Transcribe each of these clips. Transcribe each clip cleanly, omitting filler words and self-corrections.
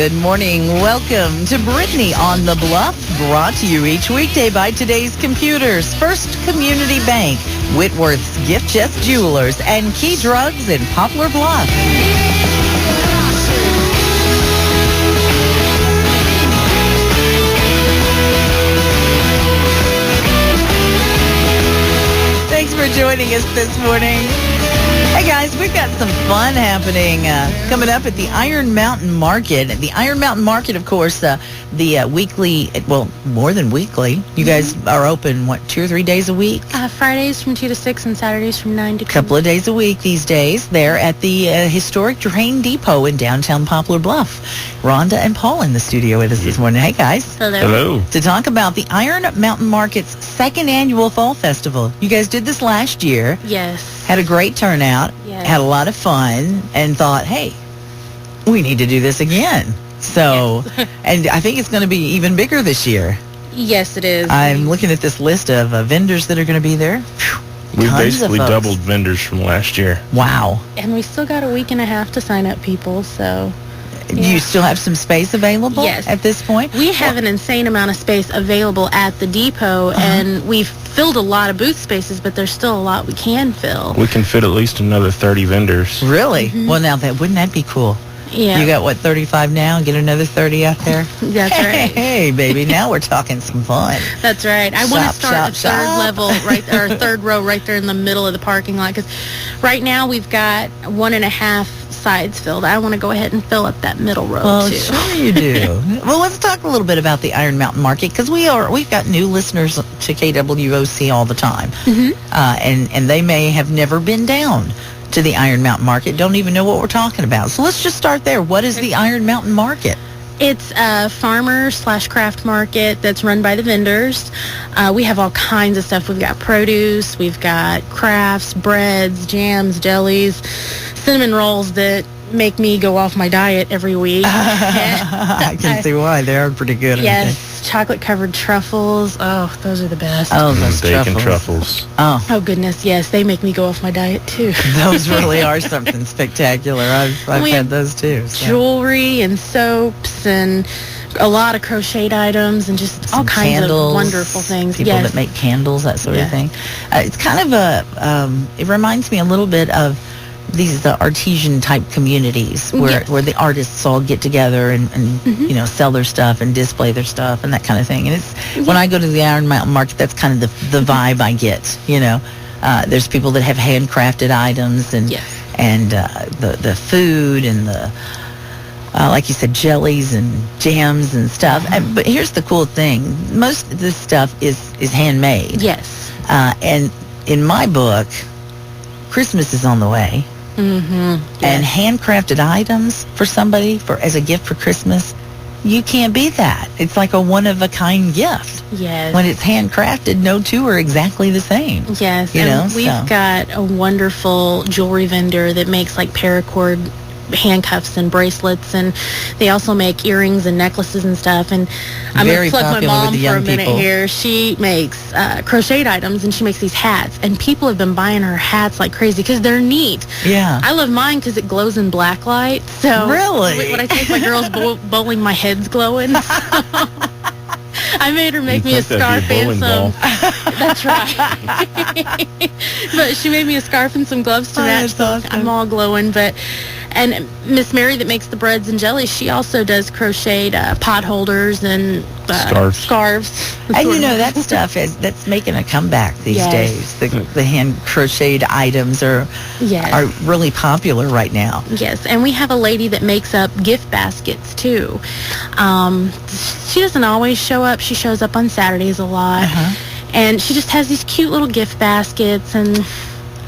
Good morning. Welcome to Brittney on the Bluff, brought to you each weekday by Today's Computers, First Community Bank, Whitworth's Gift Chest Jewelers, and Key Drugs in Poplar Bluff. Thanks for joining us this morning. Hey guys, we've got some fun happening coming up at the Iron Mountain Market. The Iron Mountain Market, of course, the weekly, well, more than weekly. You guys are open, 2 or 3 days a week? Fridays from 2 to 6 and Saturdays from 9 to 2. Couple of days a week these days. They're at the historic train depot in downtown Poplar Bluff. Rhonda and Paul in the studio with us this morning. Hey guys. Hello. To talk about the Iron Mountain Market's second annual Fall Festival. You guys did this last year. Yes. Had a great turnout. Yes. Had a lot of fun and thought, hey, we need to do this again. So, yes. And I think it's going to be even bigger this year. Yes, it is. I'm looking at this list of vendors that are going to be there. We basically doubled vendors from last year. Wow. And we still got a week and a half to sign up people, so... Do you still have some space available at this point? We have an insane amount of space available at the depot, and we've filled a lot of booth spaces, but there's still a lot we can fill. We can fit at least another 30 vendors. Really? Mm-hmm. Well, now, wouldn't that be cool? Yeah. You got, 35 now? Get another 30 out there? That's right. Hey, baby, now we're talking some fun. That's right. I want to start third level, or third row right there in the middle of the parking lot, because right now we've got 1.5 sides filled. I want to go ahead and fill up that middle row, too. Sure you do. Well, let's talk a little bit about the Iron Mountain Market, because we've got new listeners to KWOC all the time, and they may have never been down to the Iron Mountain Market, don't even know what we're talking about. So let's just start there. What is the Iron Mountain Market? It's a farmer/craft market that's run by the vendors. We have all kinds of stuff. We've got produce, we've got crafts, breads, jams, jellies, cinnamon rolls that make me go off my diet every week. I can see why. They are pretty good. Yes, chocolate-covered truffles. Oh, those are the best. Oh, those bacon truffles. Oh, goodness, yes. They make me go off my diet, too. Those really are something spectacular. I've had those, too. So. Jewelry and soaps and a lot of crocheted items and just all kinds candles, of wonderful things. People that make candles, that sort of thing. It's kind of it reminds me a little bit of these artesian type communities where the artists all get together and sell their stuff and display their stuff and that kind of thing. And it's when I go to the Iron Mountain Market, that's kind of the vibe I get. There's people that have handcrafted items and the food and the like you said, jellies and jams and stuff. But here's the cool thing: most of this stuff is handmade. Yes. And in my book, Christmas is on the way. Mm-hmm. Yes. And handcrafted items for somebody as a gift for Christmas, you can't beat that. It's like a one-of-a-kind gift. Yes. When it's handcrafted, no two are exactly the same. Yes. We've got a wonderful jewelry vendor that makes like paracord handcuffs and bracelets, and they also make earrings and necklaces and stuff. And I'm going to plug my mom for a minute here. She makes crocheted items, and she makes these hats, and people have been buying her hats like crazy because they're neat. Yeah. I love mine because it glows in black light. So really, when I take my girls bowling, my head's glowing. I made her make me a scarf and some. That's right. But she made me a scarf and some gloves to match. So awesome. I'm all glowing, and Miss Mary that makes the breads and jellies, she also does crocheted pot holders and scarves. And that stuff that's making a comeback these days. The hand crocheted items are really popular right now. Yes, and we have a lady that makes up gift baskets too. She doesn't always show up. She shows up on Saturdays a lot. And she just has these cute little gift baskets, and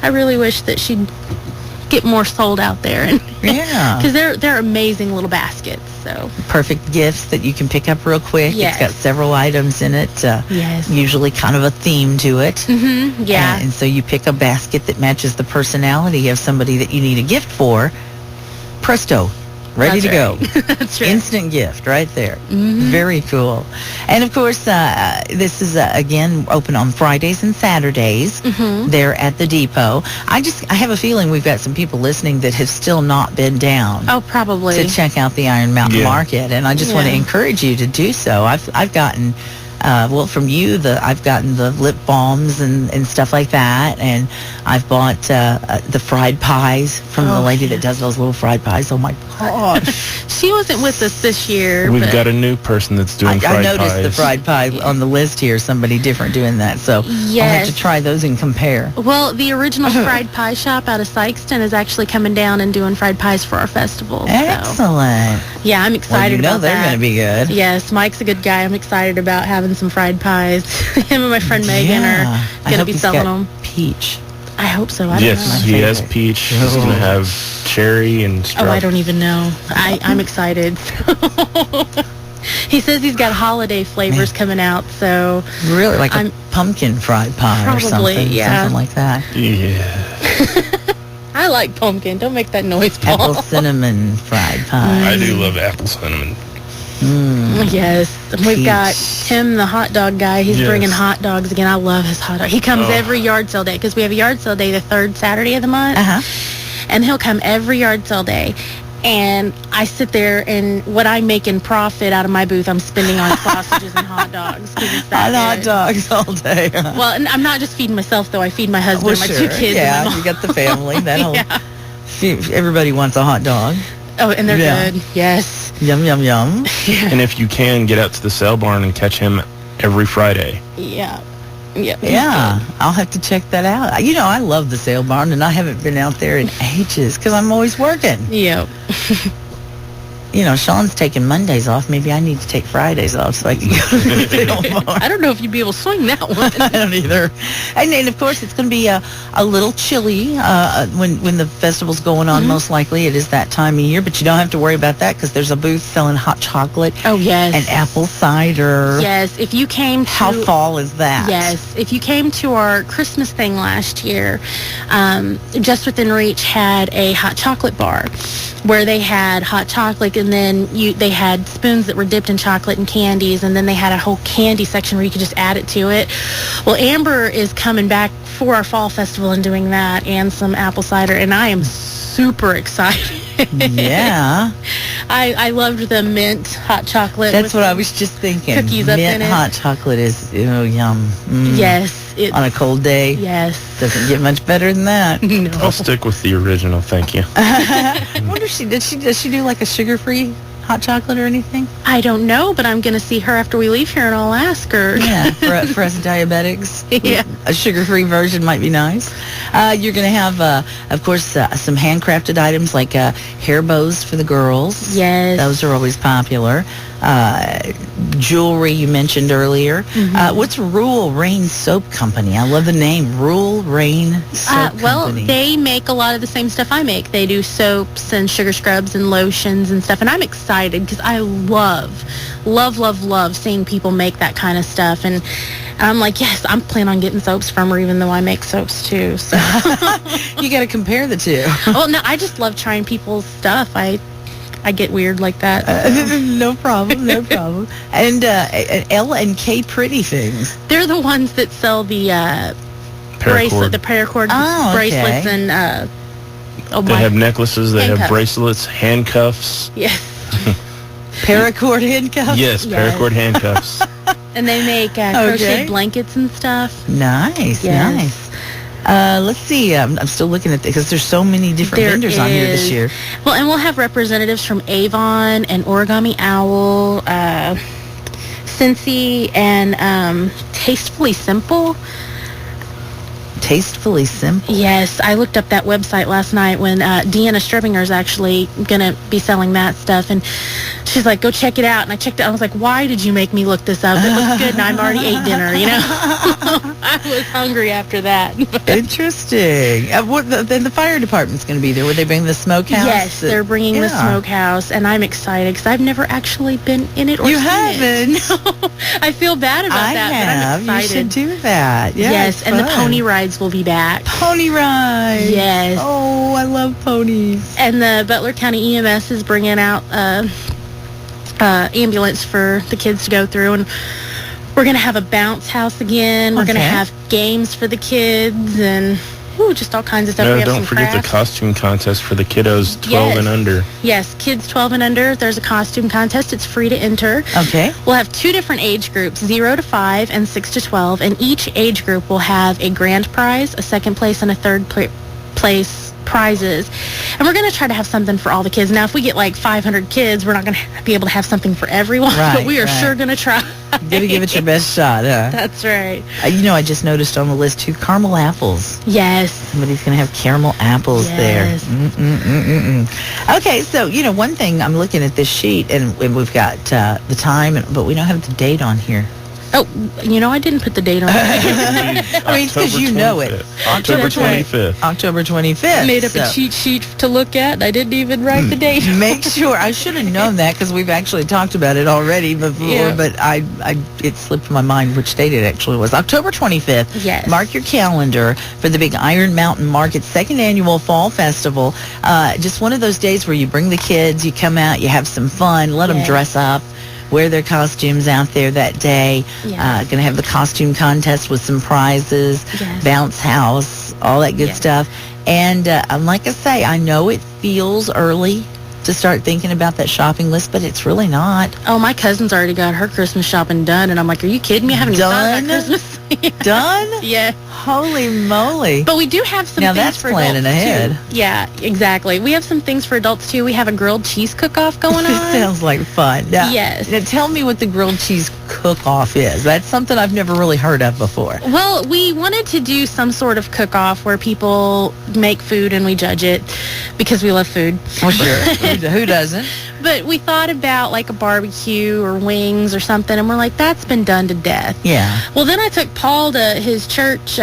I really wish that she'd get more sold out there. Because they're amazing little baskets. So perfect gifts that you can pick up real quick. Yes. It's got several items in it. Usually kind of a theme to it. Mm-hmm. Yeah. And so you pick a basket that matches the personality of somebody that you need a gift for. Presto. ready to go. That's right. Instant gift right there. Mm-hmm. Very cool. And of course, this is again open on Fridays and Saturdays. Mm-hmm. There at the depot. I have a feeling we've got some people listening that have still not been down. Oh, probably. To check out the Iron Mountain Market, and I just want to encourage you to do so. I've gotten. From you, I've gotten the lip balms and stuff like that, and I've bought the fried pies from the lady that does those little fried pies. Oh my gosh! She wasn't with us this year. We've got a new person that's doing fried pies. I noticed the fried pie on the list here. Somebody different doing that, so I'll have to try those and compare. Well, the original fried pie shop out of Sykeston is actually coming down and doing fried pies for our festival. Excellent. So. Yeah, I'm excited about that. They're going to be good. Yes, Mike's a good guy. I'm excited about having some fried pies. Him and my friend Megan are going to be selling them. Peach. I hope so. I don't know. Yes, he has peach. He's going to have cherry and strawberry. Oh, I don't even know. I'm excited. He says he's got holiday flavors coming out, so... Really? Like a pumpkin fried pie or something? Yeah. Something like that? Yeah. I like pumpkin. Don't make that noise, Paul. Apple cinnamon fried pie. I do love apple cinnamon. Yes. We've got Tim, the hot dog guy. He's bringing hot dogs again. I love his hot dog. He comes every yard sale day because we have a yard sale day the third Saturday of the month. And he'll come every yard sale day. And I sit there, and what I make in profit out of my booth, I'm spending on sausages and hot dogs. Hot dogs all day. Well, and I'm not just feeding myself, though. I feed my husband and my 2 kids. Yeah, you got the family. Everybody wants a hot dog. Oh, and they're good. Yes. Yum, yum, yum. Yeah. And if you can, get out to the sale barn and catch him every Friday. Yeah. Yep. Yeah, I'll have to check that out. I love the sale barn, and I haven't been out there in ages because I'm always working. Yep. Sean's taking Mondays off. Maybe I need to take Fridays off so I can go to the sale barn. I don't know if you'd be able to swing that one. I don't either. And then, of course, it's going to be a little chilly when the festival's going on. Most likely it is that time of year, but you don't have to worry about that because there's a booth selling hot chocolate. Oh, yes. And apple cider. Yes. If you came to... How fall is that? Yes. If you came to our Christmas thing last year, Just Within Reach had a hot chocolate bar where they had hot chocolate, and then they had spoons that were dipped in chocolate and candies, and then they had a whole candy section where you could just add it to it. Well, Amber is coming back for our fall festival and doing that, and some apple cider, and I am super excited. Yeah. I loved the mint hot chocolate. That's what I was just thinking. Cookies mint up in it. Hot chocolate is, yum. Yes. On a cold day. Yes. Doesn't get much better than that. No. I'll stick with the original, thank you. I wonder if does she do like a sugar-free hot chocolate or anything? I don't know, but I'm going to see her after we leave here, and I'll ask her. Yeah, for us diabetics. Yeah. A sugar-free version might be nice. You're going to have, of course, some handcrafted items like hair bows for the girls. Yes. Those are always popular. Jewelry you mentioned earlier. What's Rural Rain Soap Company? I love the name, Rural Rain Soap Company. They make a lot of the same stuff I make. They do soaps and sugar scrubs and lotions and stuff, and I'm excited because I love seeing people make that kind of stuff, and I'm like, yes, I'm planning on getting soaps from her, even though I make soaps too. So you got to compare the two. Well, no, I just love trying people's stuff. I get weird like that. No problem. And L&K Pretty Things. They're the ones that sell the bracelet, the paracord bracelets, and they have necklaces, they have bracelets, handcuffs. Yes. Paracord handcuffs? Yes, paracord handcuffs. And they make crocheted blankets and stuff. Nice. Let's see. I'm still looking at this because there's so many different vendors on here this year. Well, and we'll have representatives from Avon and Origami Owl, Cincy, and Tastefully Simple. Tastefully Simple? Yes, I looked up that website last night when Deanna Strebinger is actually going to be selling that stuff, and she's like, go check it out. And I checked it out. I was like, why did you make me look this up? It looks good, and I've already ate dinner, you know? I was hungry after that. Interesting. Then the fire department's going to be there. Would they bring the smokehouse? Yes, they're bringing the smokehouse, and I'm excited because I've never actually been in it or You seen haven't? it. No, I feel bad about that, but I'm excited. You should do that. Yeah, yes, and the pony rides will be back. Pony rides. Yes. Oh, I love ponies. And the Butler County EMS is bringing out ambulance for the kids to go through, and we're going to have a bounce house again. We're going to have games for the kids, and just all kinds of stuff. No, don't forget the costume contest for the kiddos 12 and under. Yes, kids 12 and under. There's a costume contest. It's free to enter. Okay. We'll have 2 different age groups, 0 to 5 and 6 to 12, and each age group will have a grand prize, a second place, and a third place prizes. And we're going to try to have something for all the kids. Now, if we get like 500 kids, we're not going to be able to have something for everyone, but we are sure going to try. You got to give it your best shot, huh? That's right. I just noticed on the list, too, caramel apples. Yes. Somebody's going to have caramel apples there. Okay, so, one thing, I'm looking at this sheet, and we've got the time, but we don't have the date on here. Oh, I didn't put the date on it. I mean, because you know it. October 25th. October 25th. I made up a cheat sheet to look at, and I didn't even write the date. Make sure. I should have known that because we've actually talked about it already before, but it slipped my mind which date it actually was. October 25th. Yes. Mark your calendar for the big Iron Mountain Market second annual Fall Festival. Just one of those days where you bring the kids, you come out, you have some fun, let them dress up. Wear their costumes out there that day. Going to have the costume contest with some prizes, bounce house, all that good stuff. And like I say, I know it feels early to start thinking about that shopping list, but it's really not. Oh, my cousin's already got her Christmas shopping done, and I'm like, are you kidding me? I haven't even thought about Christmas. Done? Yeah. Holy moly. But we do have some now things that's for planning adults ahead. too. Yeah, exactly. We have some things for adults too. We have a grilled cheese cook-off going on. Sounds like fun. Now, yes. Now tell me what the grilled cheese cook-off is. That's something I've never really heard of before. Well, we wanted to do some sort of cook-off where people make food and we judge it because we love food. Well, sure. Who doesn't? But we thought about like a barbecue or wings or something, and we're like, that's been done to death. Yeah. Well, then I took Paul to his church.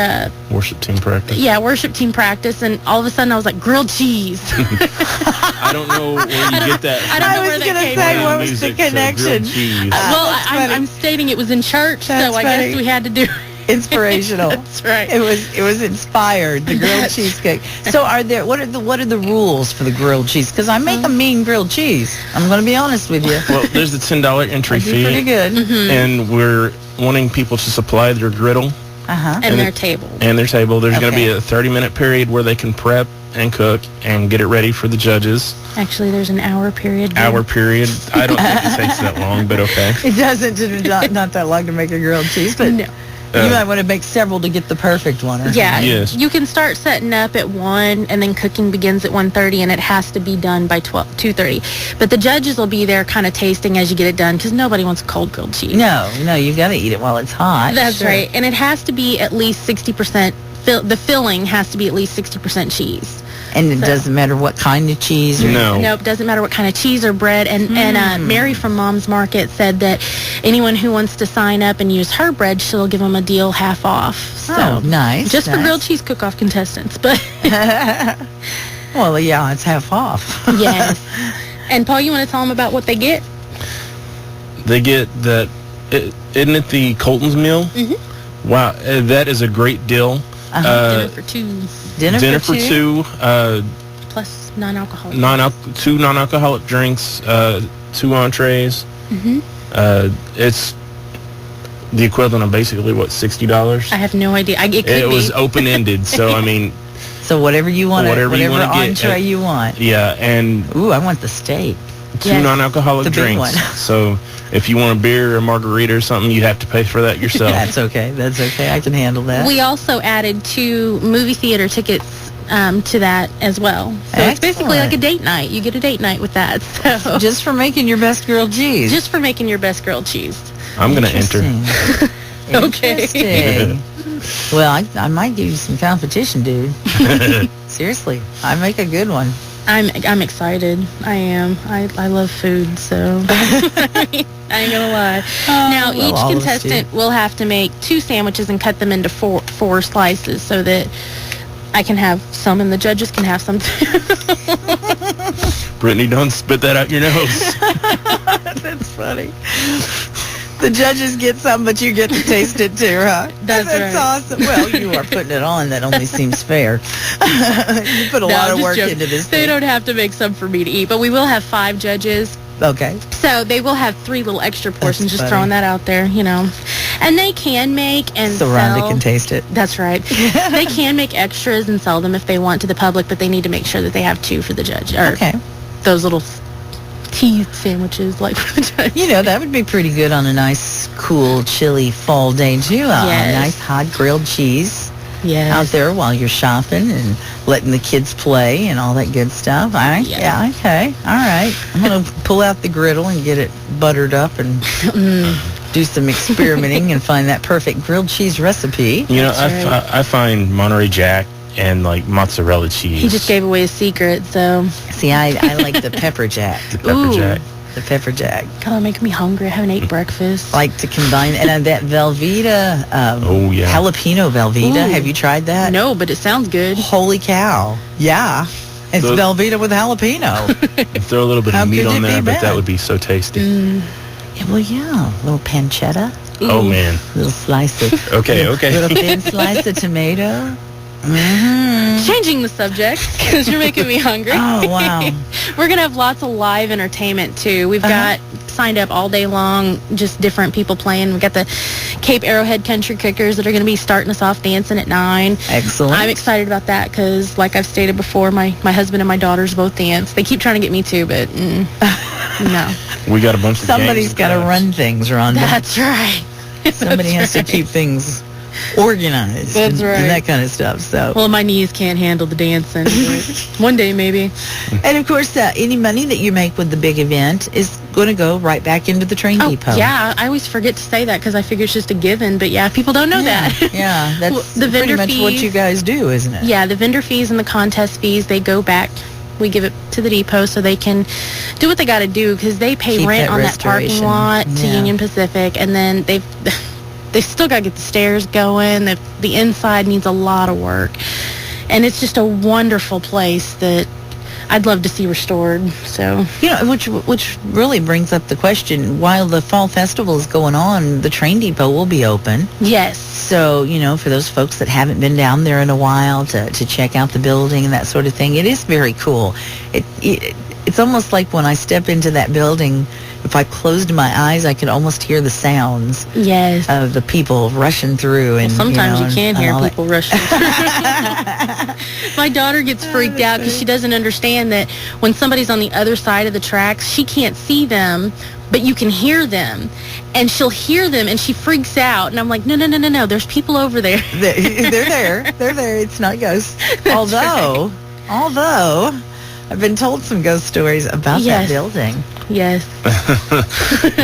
Worship team practice. Yeah, worship team practice, and all of a sudden I was like, grilled cheese. I don't know where you get that. I don't know where that came from. What was the connection? Well, I'm stating it was in church, That's so I guess we had to do it. Inspirational. That's right. It was inspired. The grilled cheesecake. So what are the rules for the grilled cheese? Because I make a mean grilled cheese. I'm going to be honest with you. Well, there's the $10 entry fee. Pretty good. Mm-hmm. And we're wanting people to supply their griddle. And their table. And their table. There's going to be a 30-minute period where they can prep and cook and get it ready for the judges. Actually, there's an hour period. Hour period. I don't think it takes that long, but okay. It doesn't. Not that long to make a grilled cheese, but no. You might want to make several to get the perfect one. Yeah. Yes. You can start setting up at 1, and then cooking begins at 1:30, and it has to be done by 2:30. But the judges will be there kind of tasting as you get it done, because nobody wants cold grilled cheese. No, you got to eat it while it's hot. That's right. And it has to be at least 60%. The filling has to be at least 60% cheese. And it doesn't matter what kind of cheese? No. Nope, doesn't matter what kind of cheese or bread. And Mary from Mom's Market said that anyone who wants to sign up and use her bread, she'll give them a deal half off. So, nice. Just for grilled cheese cook-off contestants. But well, yeah, it's half off. Yes. And Paul, you want to tell them about what they get? They get that, isn't it the Colton's meal? Mm-hmm. Wow, that is a great deal. Dinner for two. Dinner for two. Plus non-alcoholic. 2 non-alcoholic drinks, 2 entrees. Mm-hmm. It's the equivalent of basically, what, $60? I have no idea. It was open-ended, so I mean... So whatever you want, whatever you want to entree you want. Yeah, and... Ooh, I want the steak. 2 non-alcoholic drinks. So if you want a beer or a margarita or something, you have to pay for that yourself. That's okay. I can handle that. We also added 2 movie theater tickets to that as well. So it's basically like a date night. You get a date night with that. So just for making your best grilled cheese. Just for making your best grilled cheese. I'm going to enter. Okay. Well, I might give you some competition, dude. Seriously, I make a good one. I'm excited. I am. I love food, so I ain't gonna lie. Now, each contestant will have to make 2 sandwiches and cut them into four slices so that I can have some and the judges can have some too. Brittney, don't spit that out your nose. That's funny. The judges get some, but you get to taste it too, huh? That's right. Awesome. Well, you are putting it on. That only seems fair. You put a lot of work into this thing. They don't have to make some for me to eat, but we will have 5 judges. Okay. So they will have 3 little extra portions. That's just funny. throwing that out there, And they can make and so sell. Rhonda can taste it. That's right. They can make extras and sell them if they want to the public, but they need to make sure that they have 2 for the judge. Or Okay. those little tea sandwiches like for the judge. That would be pretty good on a nice, cool, chilly fall day too. Yes. A nice hot grilled cheese out Yes. there while you're shopping and letting the kids play and all that good stuff. All right. Yes. Yeah, okay. All right. I'm going to pull out the griddle and get it buttered up and do some experimenting and find that perfect grilled cheese recipe. I find Monterey Jack and like mozzarella cheese. He just gave away his secret, so. See, I like the pepper jack. The pepper jack. The pepper jack. God, making me hungry. I haven't ate breakfast. Like to combine, and that Velveeta, jalapeno Velveeta. Ooh. Have you tried that? No, but it sounds good. Holy cow. Yeah. It's Velveeta with jalapeno. Throw a little bit of meat on there, but bad? that would be so tasty. Yeah, well, yeah. A little pancetta. Ooh. Oh, man. Little slice of... Okay. Little thin slice of tomato. Mm-hmm. Changing the subject, because you're making me hungry. Oh, wow. We're going to have lots of live entertainment, too. We've got signed up all day long, just different people playing. We've got the Cape Arrowhead Country Kickers that are going to be starting us off dancing at 9. Excellent. I'm excited about that because, like I've stated before, my husband and my daughters both dance. They keep trying to get me to, but no. We got a bunch of Somebody's got to run things, Rhonda. That's right. Somebody has to keep things organized. That's right. And that kind of stuff. So. Well, my knees can't handle the dancing. One day, maybe. And, of course, any money that you make with the big event is going to go right back into the train depot. Yeah. I always forget to say that because I figure it's just a given. But, yeah, people don't know that. Yeah, that's the pretty vendor much fees, what you guys do, isn't it? Yeah, the vendor fees and the contest fees, they go back. We give it to the depot so they can do what they got to do because they pay Keep rent that on that parking restoration. lot to Yeah. Union Pacific. And then they've still got to get the stairs going. The inside needs a lot of work. And it's just a wonderful place that I'd love to see restored. So, which really brings up the question, while the fall festival is going on, the train depot will be open. yes. So, for those folks that haven't been down there in a while to check out the building and that sort of thing, it is very cool. It's almost like when I step into that building, if I closed my eyes, I could almost hear the sounds Yes. of the people rushing through. And Sometimes you can hear all that. people rushing through. My daughter gets freaked out because she doesn't understand that when somebody's on the other side of the tracks, she can't see them, but you can hear them. And she'll hear them, and she freaks out. And I'm like, no, there's people over there. They're there. They're there. It's not ghosts. Although, I've been told some ghost stories about that building. Yes.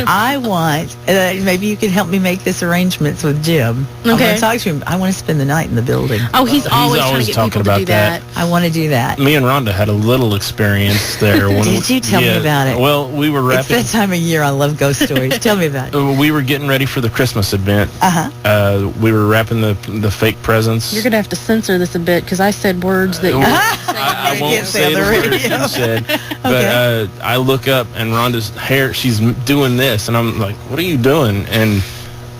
I want, maybe you can help me make this arrangements with Jim. I'm going Okay. to talk to him. I want to spend the night in the building. Oh, he's always trying to get talking people to about do that. I want to do that. Me and Rhonda had a little experience there. Did you tell me about it? Well, we were It's wrapping. that time of year. I love ghost stories. Tell me about it. We were getting ready for the Christmas event. Uh-huh. We were wrapping the fake presents. You're going to have to censor this a bit because I said words that you I won't Can't say say the on the words radio. you said, but I look up and Rhonda's hair, she's doing this, and I'm like, what are you doing? And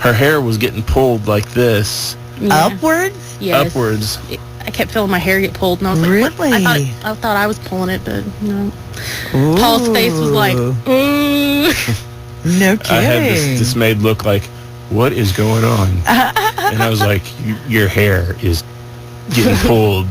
her hair was getting pulled like this, Upwards? Yes. upwards. I kept feeling my hair get pulled, and I was like, Really? what? I thought I was pulling it, but no. Ooh. Paul's face was like, ooh. No kidding. I had this dismayed look like, what is going on? And I was like, your hair is getting pulled.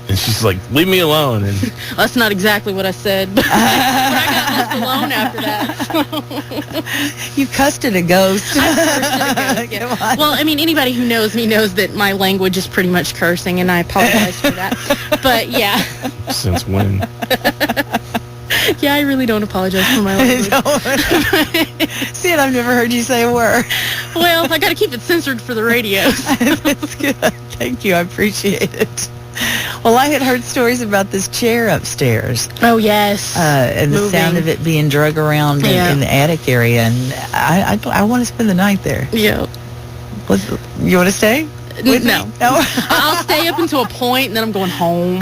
And she's like, leave me alone. And That's not exactly what I said, but I got left alone after that. You cussed at a ghost. I cursed at a ghost, yeah. Come on. Well, I mean, anybody who knows me knows that my language is pretty much cursing, and I apologize for that. But, yeah. since when? Yeah, I really don't apologize for my language. See, and I've never heard you say a word. Well, I got to keep it censored for the radio. That's good. Thank you. I appreciate it. Well, I had heard stories about this chair upstairs. Oh, yes. And the sound of it being drug around in the attic area. And I want to spend the night there. Yeah. You want to stay? No. I'll stay up until a point, and then I'm going home.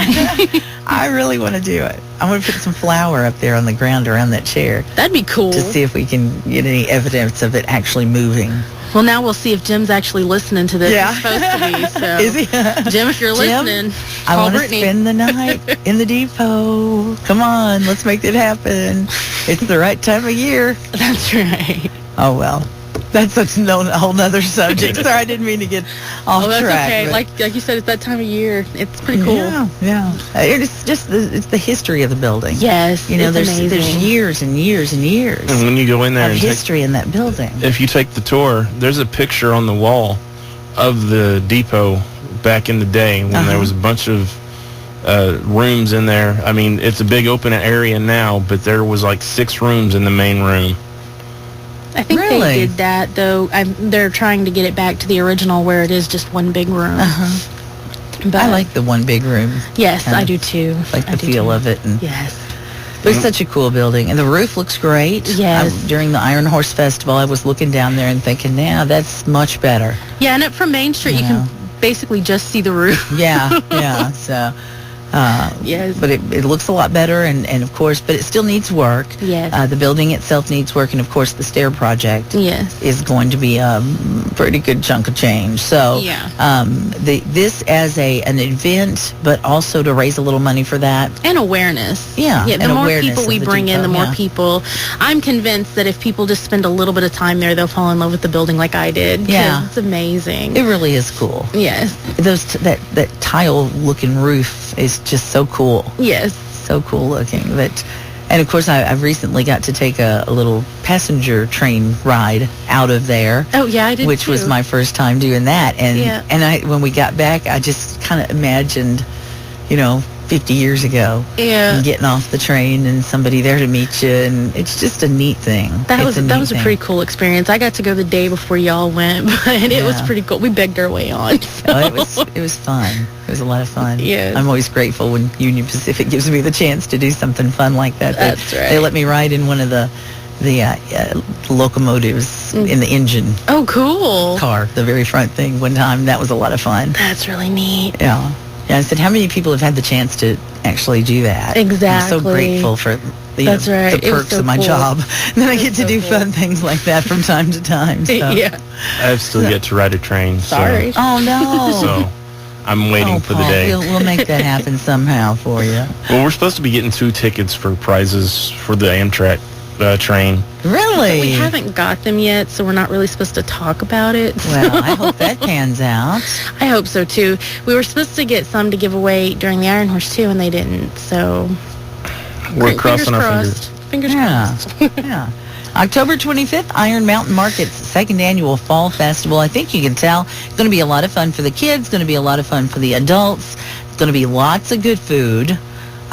I really want to do it. I want to put some flour up there on the ground around that chair. That'd be cool. To see if we can get any evidence of it actually moving. Well, now we'll see if Jim's actually listening to this. Yeah. He's supposed to be. So. Is he? Jim, if you're listening, I call want to Brittney. spend the night in the depot. Come on, let's make it happen. It's the right time of year. That's right. Oh, well. That's a whole nother subject. Sorry, I didn't mean to get off that's track. Okay. Like you said, it's that time of year. It's pretty cool. Yeah. It's just it's the history of the building. Yes, there's years and years and years. And when you go in there of and history in that building. If you take the tour, there's a picture on the wall of the depot back in the day when there was a bunch of rooms in there. I mean, it's a big open area now, but there was like 6 rooms in the main room. I think they did that, though. They're trying to get it back to the original where it is just one big room. But I like the one big room. Yes, I do too. Like the feel of it. And yes. It's such a cool building. And the roof looks great. Yes. During the Iron Horse Festival, I was looking down there and thinking, that's much better. Yeah, and from Main Street, you can basically just see the roof. Yeah. So... yes. But it looks a lot better, and of course, but it still needs work. Yes. The building itself needs work, and of course, the stair project is going to be a pretty good chunk of change. So, this as an event, but also to raise a little money for that. And awareness. Yeah, the more people we bring in, the more people. I'm convinced that if people just spend a little bit of time there, they'll fall in love with the building like I did. Yeah. It's amazing. It really is cool. Yes. That tile-looking roof is just so cool. Yes. So cool looking. And of course, I've recently got to take a little passenger train ride out of there. Oh, yeah, I did Which was my first time doing that. And when we got back, I just kind of imagined, 50 years ago. Yeah. And getting off the train and somebody there to meet you. And it's just a neat thing. That was a pretty cool experience. I got to go the day before y'all went, and it was pretty cool. We begged our way on. So. It was fun. It was a lot of fun. Yeah. I'm always grateful when Union Pacific gives me the chance to do something fun like that. That's right. They let me ride in one of the locomotives in the engine. Oh, cool. Car, the very front thing one time. That was a lot of fun. That's really neat. Yeah. Yeah, I said, how many people have had the chance to actually do that? Exactly. I'm so grateful for the perks of my job. And then I get to do fun things like that from time to time. So. Yeah. I've still yet to ride a train. Sorry. Oh, no. So I'm waiting for the day. We'll make that happen somehow for you. Well, we're supposed to be getting 2 tickets for prizes for the Amtrak train. Really? We haven't got them yet, so we're not really supposed to talk about it. Well, I hope that pans out. I hope so, too. We were supposed to get some to give away during the Iron Horse, too, and they didn't, so... We're crossing our fingers. Fingers crossed. Yeah. October 25th, Iron Mountain Market's second annual Fall Festival. I think you can tell it's going to be a lot of fun for the kids, going to be a lot of fun for the adults. It's going to be lots of good food.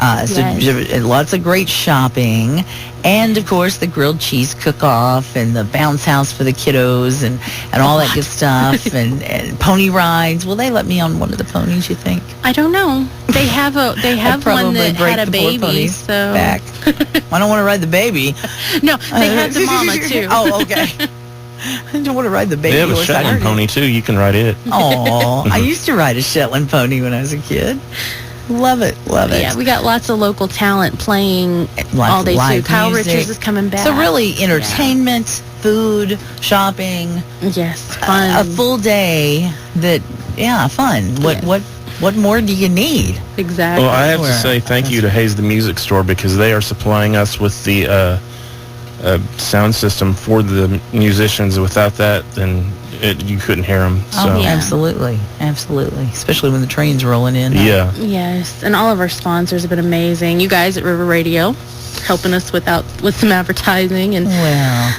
Lots of great shopping, and of course the grilled cheese cook-off and the bounce house for the kiddos and all that good stuff and pony rides. Will they let me on one of the ponies, you think? I don't know. They have one that had a baby, so back. I don't want to ride the baby. No, they have the mama too. Oh, okay. I don't want to ride the baby. They have a Shetland pony too. You can ride it. Oh, I used to ride a Shetland pony when I was a kid. Love it. Yeah, we got lots of local talent playing all day too. Kyle Richards is coming back. So really, entertainment, food, shopping. Yes, fun. A full day fun. What more do you need? Exactly. Well, I have to say thank you to Hayes the Music Store because they are supplying us with the sound system for the musicians. Without that, then you couldn't hear them. So. Oh, yeah. Absolutely. Especially when the train's rolling in. Yeah. Yes, and all of our sponsors have been amazing. You guys at River Radio helping us with some advertising, and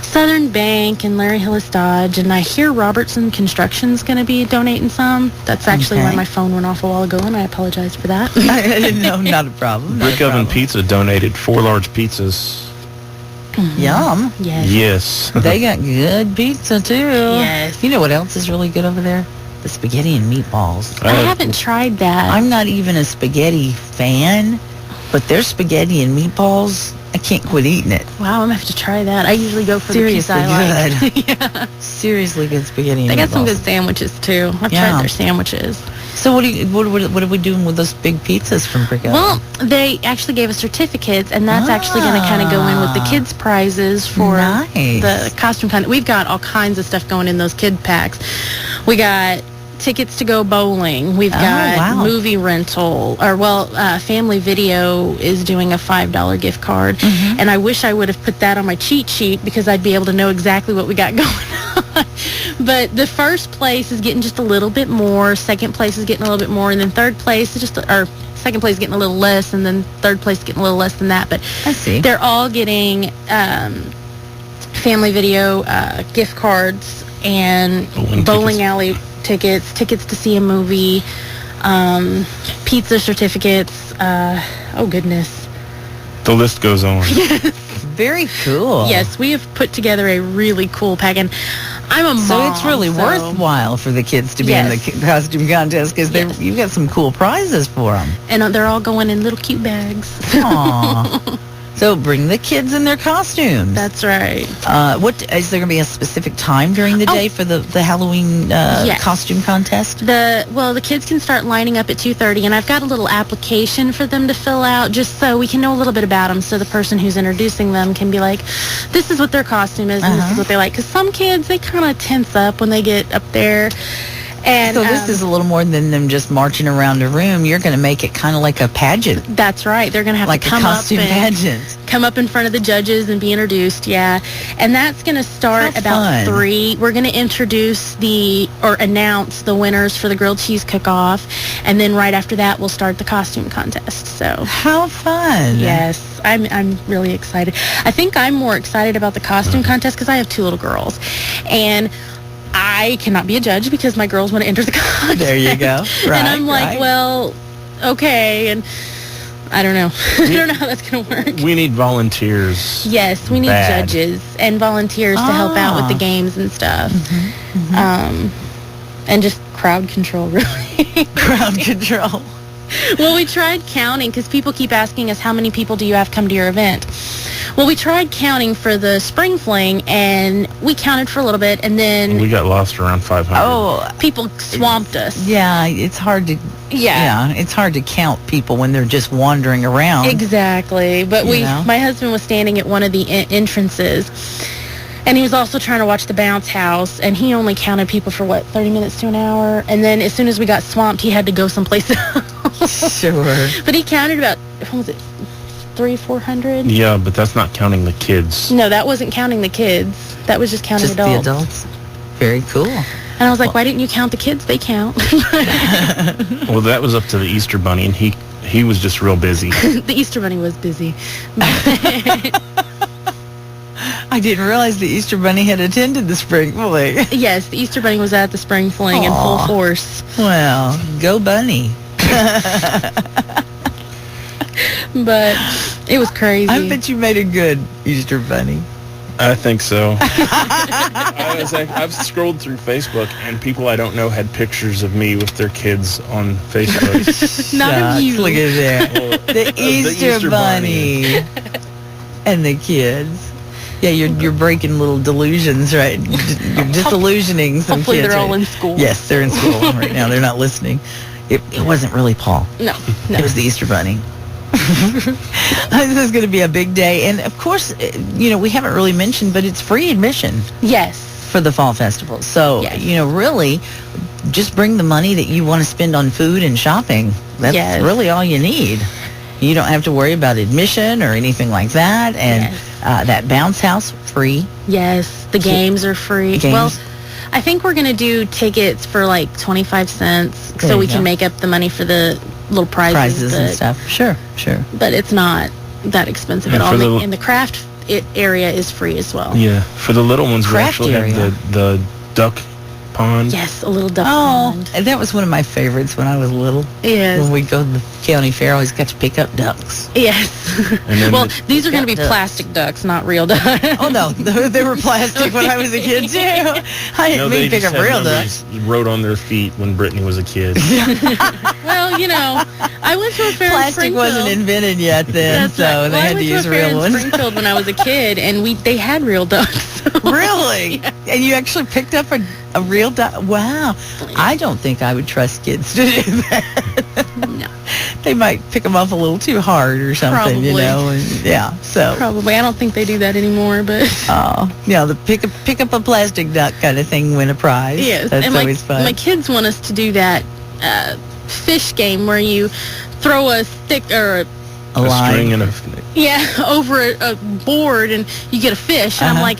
Southern Bank and Larry Hillis Dodge, and I hear Robertson Construction's going to be donating some. That's actually why my phone went off a while ago, and I apologize for that. I didn't know. Not a problem. Brick Oven Pizza donated 4 large pizzas. Mm-hmm. Yum. Yes. Yes. They got good pizza too. Yes. You know what else is really good over there? the spaghetti and meatballs. I haven't tried that. I'm not even a spaghetti fan, but their spaghetti and meatballs, I can't quit eating it. Wow, I'm going to have to try that. I usually go for Seriously the pizza I like. good. Yeah. Seriously good spaghetti and They meatballs. got some good sandwiches, too. I've tried their sandwiches. So what are we doing with those big pizzas from Brittney? Well, they actually gave us certificates, and that's actually going to kind of go in with the kids' prizes for the costume kind. We've got all kinds of stuff going in those kid packs. We got tickets to go bowling. We've got movie rental, Family Video is doing a $5 gift card, and I wish I would have put that on my cheat sheet because I'd be able to know exactly what we got going on. But the first place is getting just a little bit more, second place is getting a little bit more, and then third place is second place is getting a little less, and then third place is getting a little less than that. But I see. They're all getting Family Video gift cards and bowling alley tickets to see a movie, pizza certificates. Oh, goodness. The list goes on. Very cool. Yes, we have put together a really cool pack, and I'm a mom. So it's really worthwhile for the kids to be in the costume contest because you've got some cool prizes for them. And they're all going in little cute bags. Aww. So bring the kids in their costumes. That's right. What is there going to be a specific time during the day for the Halloween costume contest? The kids can start lining up at 2:30, and I've got a little application for them to fill out just so we can know a little bit about them, so the person who's introducing them can be like, this is what their costume is, and this is what they like. Because some kids, they kind of tense up when they get up there. And so this is a little more than them just marching around a room. You're going to make it kind of like a pageant. That's right. They're going to have like to come a costume pageant. Come up in front of the judges and be introduced. Yeah, and that's going to start about 3. We're going to announce the winners for the grilled cheese cook-off, and then right after that we'll start the costume contest. So how fun! Yes, I'm really excited. I think I'm more excited about the costume contest because I have 2 little girls, and I cannot be a judge because my girls want to enter the contest. There you go. Right, and I'm like, well, okay. And I don't know. I don't know how that's going to work. We need volunteers. Yes, we need judges and volunteers to help out with the games and stuff. And just crowd control, really. Crowd control. Well, we tried counting because people keep asking us, how many people do you have come to your event? Well, we tried counting for the spring fling, and we counted for a little bit, and then we got lost around 500. Oh, people swamped us. Yeah, it's hard to. Yeah, it's hard to count people when they're just wandering around. Exactly, but my husband was standing at one of the entrances, and he was also trying to watch the bounce house, and he only counted people for 30 minutes to an hour, and then as soon as we got swamped, he had to go someplace else. Sure. But he counted about, what was it? 300-400. Yeah, but that's not counting the kids. No, that wasn't counting the kids. That was just counting adults. The adults. Very cool. And I was like, why didn't you count the kids? They count. Well, that was up to the Easter Bunny, and he was just real busy. The Easter Bunny was busy. I didn't realize the Easter Bunny had attended the spring fling. Yes, the Easter Bunny was at the spring fling in full force. Well, go Bunny. But it was crazy. I bet you made a good Easter Bunny. I think so. I've scrolled through Facebook, and people I don't know had pictures of me with their kids on Facebook. Not of you. Look at that. The Easter Bunny. And the kids. Yeah, you're breaking little delusions, right? You're disillusioning some Hopefully kids. They're all in school. Yes, they're in school right now. They're not listening. It wasn't really Paul. No. It was the Easter Bunny. This is going to be a big day. And, of course, we haven't really mentioned, but it's free admission. Yes. For the fall festival. So, really, just bring the money that you want to spend on food and shopping. That's really all you need. You don't have to worry about admission or anything like that. And that bounce house, free. Yes. The games are free. Well, I think we're going to do tickets for like 25 cents so we can make up the money for the little prizes and stuff. Sure. But it's not that expensive at all. And the craft area is free as well. Yeah. For the little ones, we actually have the duck pond? Yes, a little duck Oh, pond. and that was one of my favorites when I was little. Yes. When we go to the county fair, I always got to pick up ducks. Yes. then Well, these are going to be ducks. plastic ducks, not real ducks. Oh, no, they were plastic when I was a kid, too. I didn't mean to pick up real ducks. Wrote on their feet when Brittney was a kid. Well, I went to a fair in Plastic Springfield. wasn't invented yet then, That's right. so they Well, had to use real I went to a fair ones. in Springfield when I was a kid, and they had real ducks. Really? Yeah. And you actually picked up a real duck? Wow. I don't think I would trust kids to do that. No. They might pick them off a little too hard or something, Probably. And, yeah, so. Probably. I don't think they do that anymore, but... The pick up a plastic duck kind of thing win a prize. Yes. That's and always fun. My kids want us to do that fish game where you throw a stick or a line. string and over a board and you get a fish. And I'm like,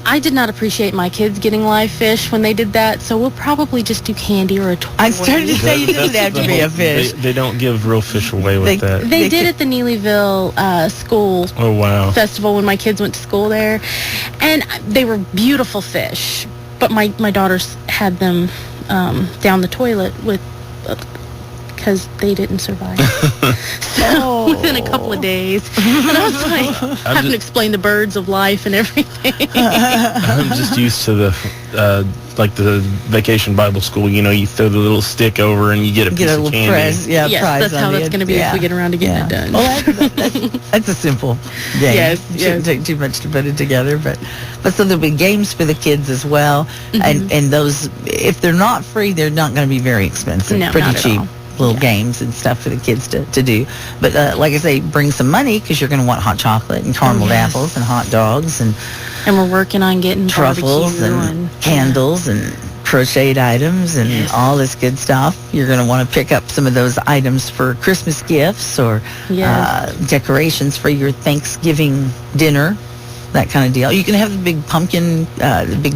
I did not appreciate my kids getting live fish when they did that, so we'll probably just do candy or a toy. I started to say it doesn't have to be a fish. They don't give real fish away with that. They did at the Neelyville school Oh, wow. festival when my kids went to school there, and they were beautiful fish. But my daughters had them down the toilet with because they didn't survive. So within a couple of days, and I was like having to explain the birds of life and everything. I'm just used to the the vacation Bible school. You throw the little stick over and you get a piece Get a of little candy. prize. Yeah, Yes, prize that's on how the that's end. going to be if we get around to getting it done. Well, that's a simple game. Yes, Shouldn't take too much to put it together, but so there'll be games for the kids as well, and those, if they're not free, they're not going to be very expensive. No, Pretty not at cheap. all. Little games and stuff for the kids to do. But like I say, bring some money because you're going to want hot chocolate and carameled apples and hot dogs and we're working on getting truffles barbecue and candles and crocheted items and all this good stuff. You're going to want to pick up some of those items for Christmas gifts or decorations for your Thanksgiving dinner, that kind of deal. You can have the big pumpkin, the big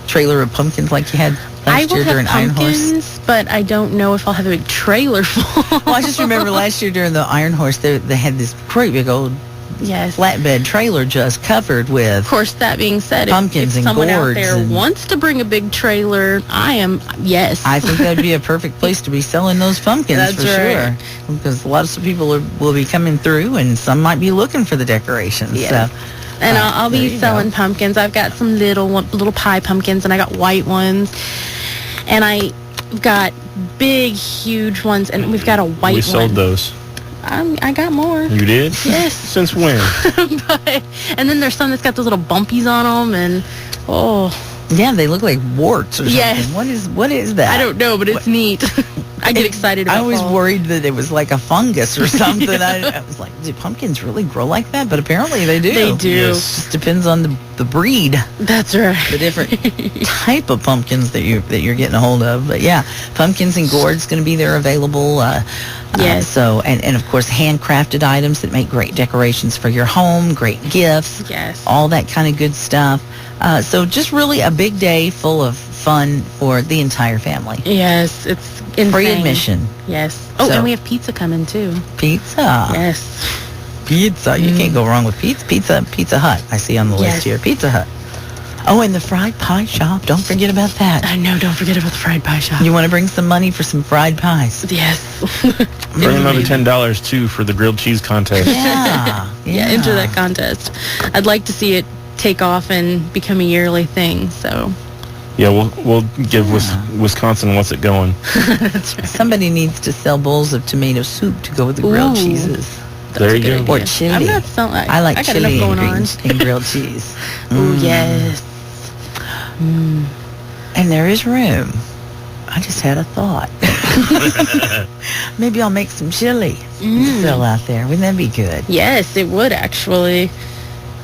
trailer of pumpkins like you had last year during Iron Horse. pumpkins, but I don't know if I'll have a big trailer full. Well, I just remember last year during the Iron Horse, they had this great big old flatbed trailer just covered with. Of course, that being said, pumpkins if and someone out gourds there and- wants to bring a big trailer, yes. I think that'd be a perfect place to be selling those pumpkins. That's for right. sure. Because lots of people will be coming through, and some might be looking for the decorations. Yeah. So, And I'll there be you selling go. pumpkins. I've got some little pie pumpkins, and I got white ones. And I've got big, huge ones, and we've got a white one. We sold those. I got more. You did? Yes. Since when? And then there's some that's got those little bumpies on them, and yeah, they look like warts or something. Yes. What is that? I don't know, but it's neat. I get excited about I was fall. worried that it was like a fungus or something. I was like, do pumpkins really grow like that? But apparently they do. They do. Yes. Just depends on the breed, That's right. the different type of pumpkins that you're getting a hold of. But yeah, pumpkins and gourds going to be there available. Yes. So and of course handcrafted items that make great decorations for your home, great gifts. Yes. All that kind of good stuff. So just really a big day full of fun for the entire family. Yes, it's insane. Free admission. Yes. Oh, So- and we have pizza coming too. Pizza. Yes. Pizza. You can't go wrong with pizza. Pizza Hut. I see on the list Yes. here. Pizza Hut. Oh, and the fried pie shop. Don't forget about that. I know. Don't forget about the fried pie shop. You want to bring some money for some fried pies? Yes. Bring another $10 too for the grilled cheese contest. Yeah. Yeah, enter that contest. I'd like to see it take off and become a yearly thing. So Yeah, we'll give Wisconsin what's it going. that's right. Somebody needs to sell bowls of tomato soup to go with the grilled Ooh. cheeses. There you go. Or chili. I'm not selling. I like I got chili enough going on. and grilled cheese. Oh yes. And there is room. I just had a thought. Maybe I'll make some chili to sell out there. Wouldn't that be good? Yes, it would actually.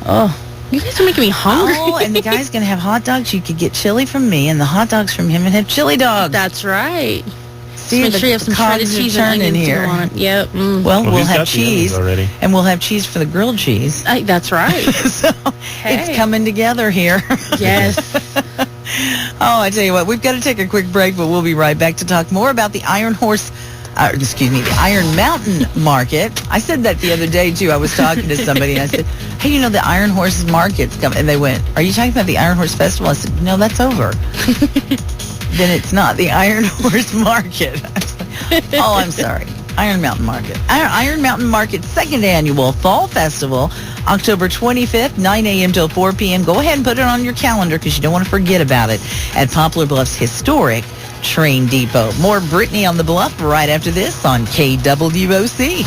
Oh, you guys are making me hungry. Oh, and the guy's going to have hot dogs. You could get chili from me and the hot dogs from him and have chili dogs. That's right. See, Make the sure you have some shredded cogs are cheese and turning onions to here. go on it. Yep. Well, Well, we'll he's have got the onions cheese already. and we'll have cheese for the grilled cheese. That's right. So it's coming together here. Yes. Oh, I tell you what, we've got to take a quick break, but we'll be right back to talk more about the Iron Mountain Market. I said that the other day, too. I was talking to somebody, and I said, hey, the Iron Horse Market's coming. And they went, are you talking about the Iron Horse Festival? I said, no, that's over. Then it's not the Iron Horse Market. Oh, I'm sorry. Iron Mountain Market. Iron Mountain Market second annual Fall Festival, October 25th, 9 a.m. till 4 p.m. Go ahead and put it on your calendar because you don't want to forget about it at Poplar Bluff's historic train depot. More Brittney on the Bluff right after this on KWOC.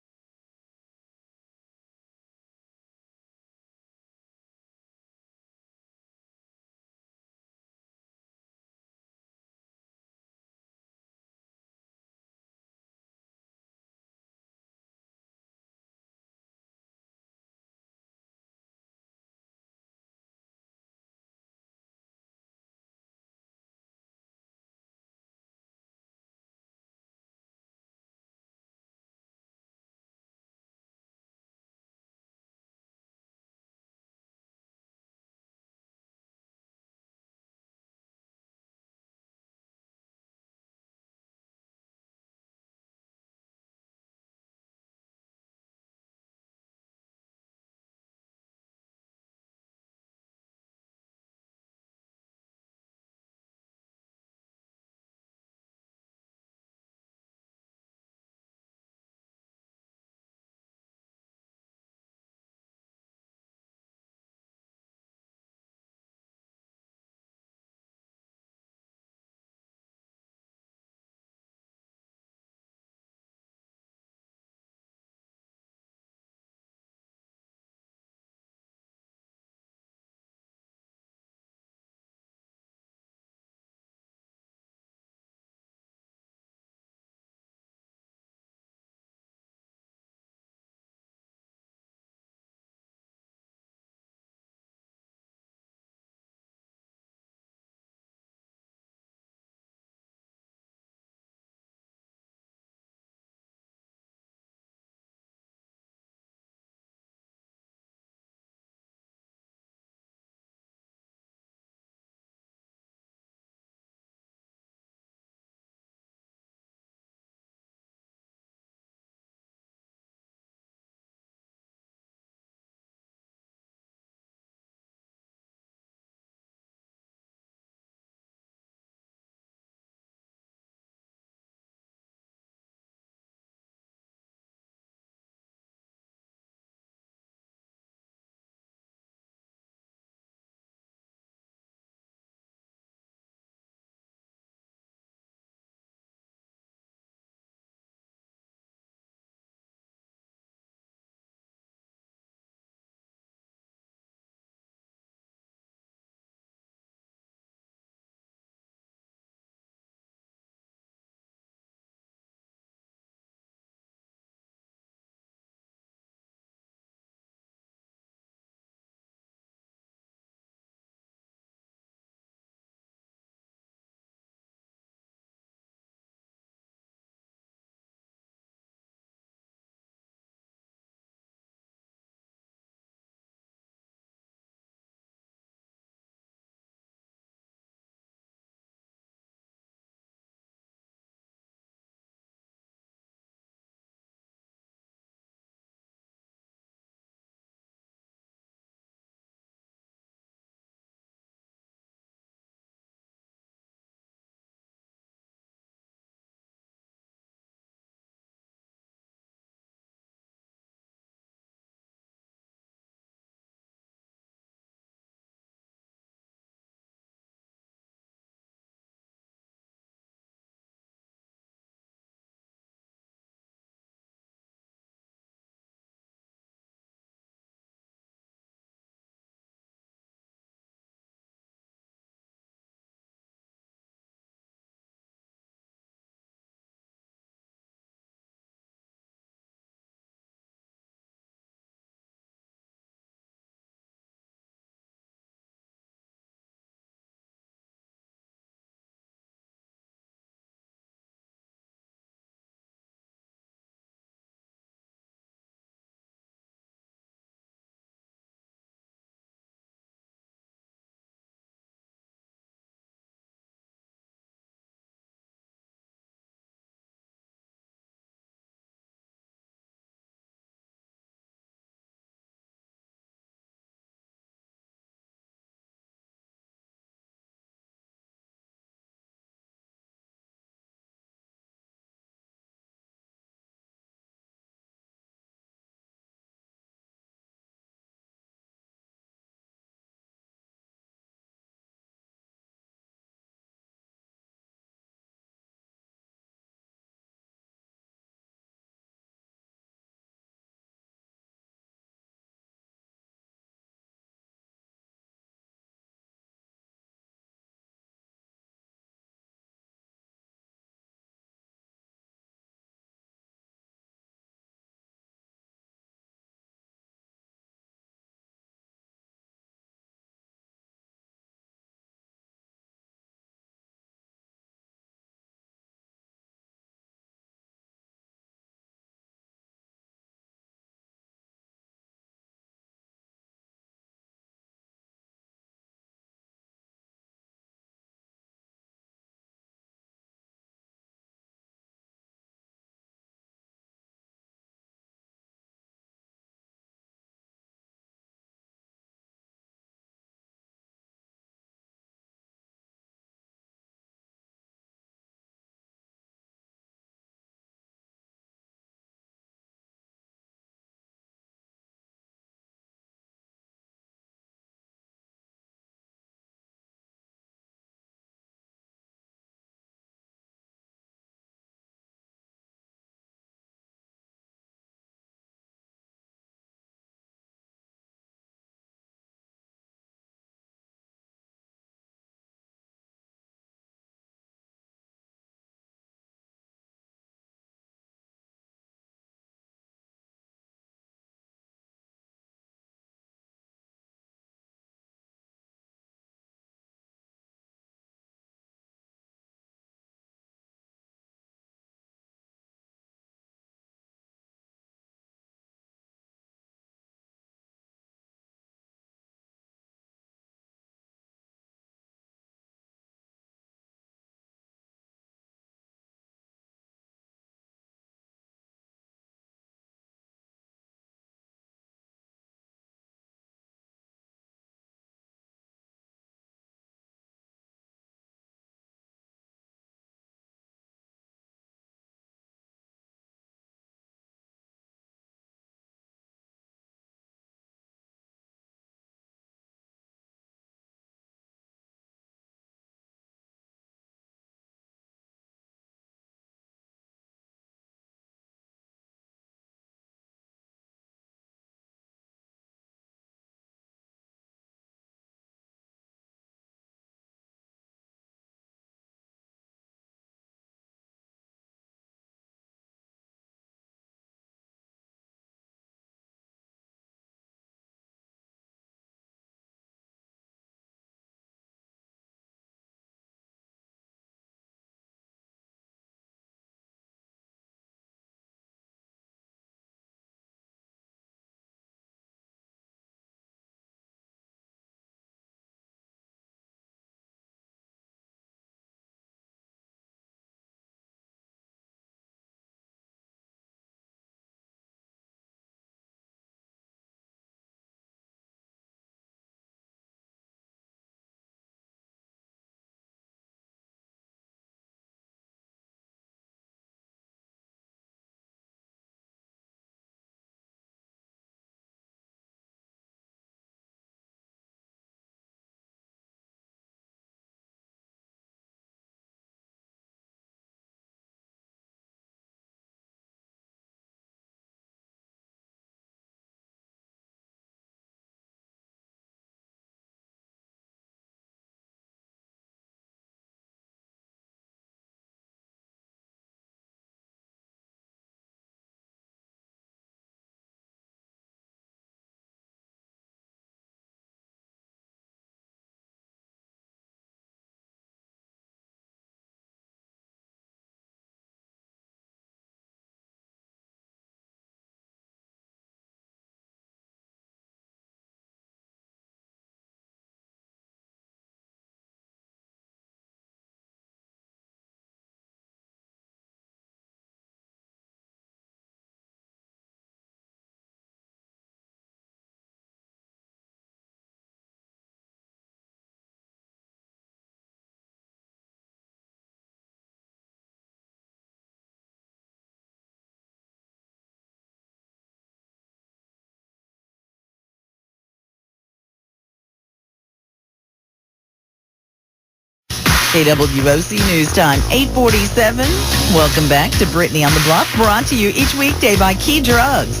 KWOC News Time, 8:47. Welcome back to Brittney on the Bluff, brought to you each weekday by Key Drugs,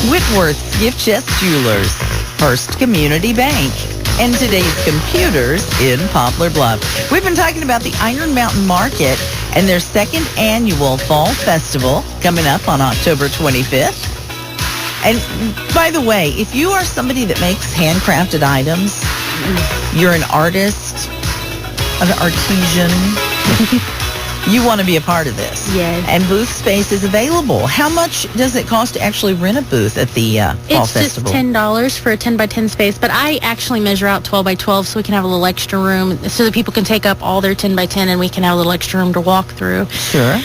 Whitworth's Gift Chest Jewelers, First Community Bank, and today's computers in Poplar Bluff. We've been talking about the Iron Mountain Market and their second annual Fall Festival coming up on October 25th. And by the way, if you are somebody that makes handcrafted items, you're an artist, an artisan, you want to be a part of this. Yes. And booth space is available. How much does it cost to actually rent a booth at the Fall Festival? It's just $10 for a 10 by 10 space, but I actually measure out 12 by 12 so we can have a little extra room so that people can take up all their 10 by 10 and we can have a little extra room to walk through. Sure.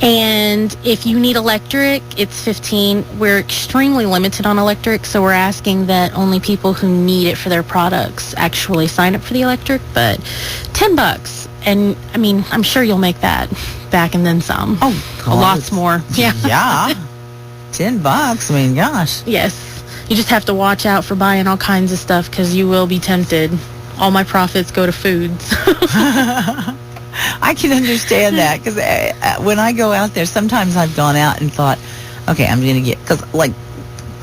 And if you need electric, it's $15. We're extremely limited on electric, so we're asking that only people who need it for their products actually sign up for the electric, but $10. And, I mean, I'm sure you'll make that back and then some. Oh, God. Lots more. Yeah. Yeah. $10. I mean, gosh. Yes. You just have to watch out for buying all kinds of stuff because you will be tempted. All my profits go to foods. I can understand that because when I go out there, sometimes I've gone out and thought, okay, I'm going to get, because like,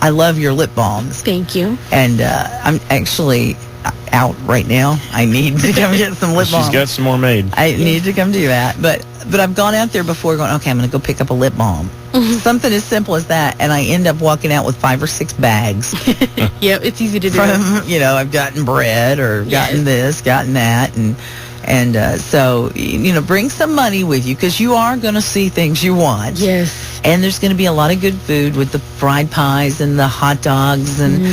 I love your lip balms. Thank you. And I'm actually out right now. I need to come get some lip balm. She's got some more made. I need to come do that. But I've gone out there before going, okay, I'm going to go pick up a lip balm. Something as simple as that. And I end up walking out with 5 or 6 bags. Yep, it's easy to do. From, I've gotten bread or gotten this, gotten that. And so, bring some money with you because you are going to see things you want. Yes. And there's going to be a lot of good food with the fried pies and the hot dogs. And